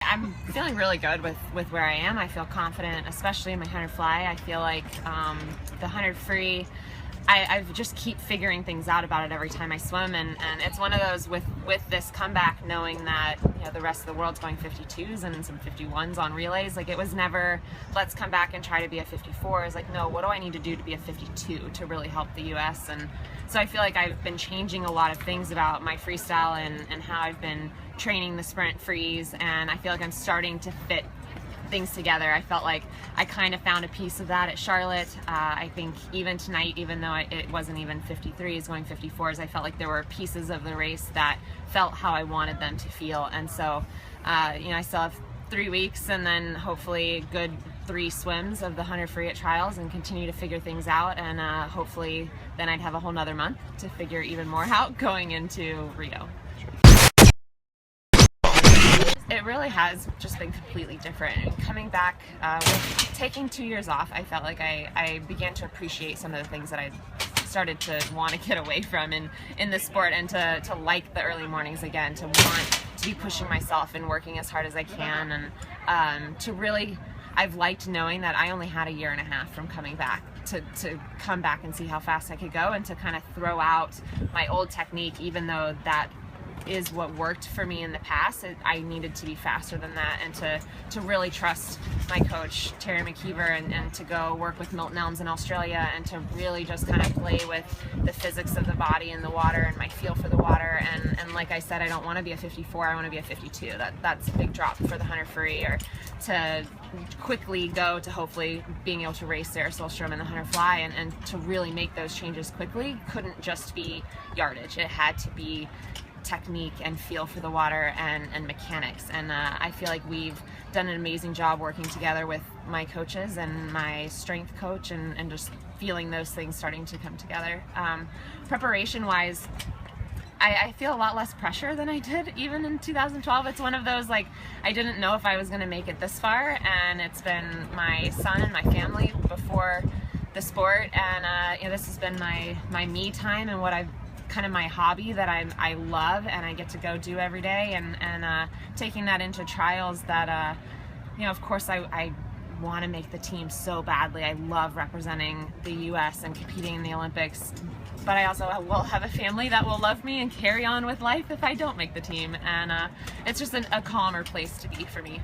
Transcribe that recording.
I'm feeling really good with where I am. I feel confident, especially in my 100 fly. I feel like the 100 free, I just keep figuring things out about it every time I swim, and it's one of those with this comeback, knowing that the rest of the world's going 52s and some 51s on relays. Like, it was never, let's come back and try to be a 54. It's like, no, what do I need to do to be a 52 to really help the US? And so I feel like I've been changing a lot of things about my freestyle and how I've been training the sprint freeze, and I feel like I'm starting to fit things together. I felt like I kind of found a piece of that at Charlotte. I think even tonight, even though it wasn't even 53s, going 54s, I felt like there were pieces of the race that felt how I wanted them to feel. And so, I still have 3 weeks and then hopefully good 3 swims of the 100 free at trials and continue to figure things out. And hopefully then I'd have a whole nother month to figure even more out going into Rio. It really has just been completely different. Coming back, with taking 2 years off, I felt like I began to appreciate some of the things that I started to want to get away from in the sport, and to like the early mornings again, to want to be pushing myself and working as hard as I can, and to really, I've liked knowing that I only had a year and a half from coming back to come back and see how fast I could go, and to kind of throw out my old technique, even though that is what worked for me in the past. I needed to be faster than that, and to really trust my coach Terry McKeever, and to go work with Milton Elms in Australia, and to really just kind of play with the physics of the body and the water and my feel for the water. And like I said, I don't want to be a 54, I want to be a 52. That's a big drop for the 100 free, or to quickly go to hopefully being able to race Sarah Solstrom in the 100 fly, and to really make those changes quickly. Couldn't just be yardage, it had to be technique and feel for the water and mechanics. And I feel like we've done an amazing job working together with my coaches and my strength coach, and just feeling those things starting to come together. Preparation wise, I feel a lot less pressure than I did even in 2012. It's one of those, like, I didn't know if I was going to make it this far, and it's been my son and my family before the sport, and this has been my me time, and what I've kind of my hobby that I love and I get to go do every day, and taking that into trials that of course I want to make the team so badly. I love representing the US and competing in the Olympics, but I also will have a family that will love me and carry on with life if I don't make the team, and it's just a calmer place to be for me.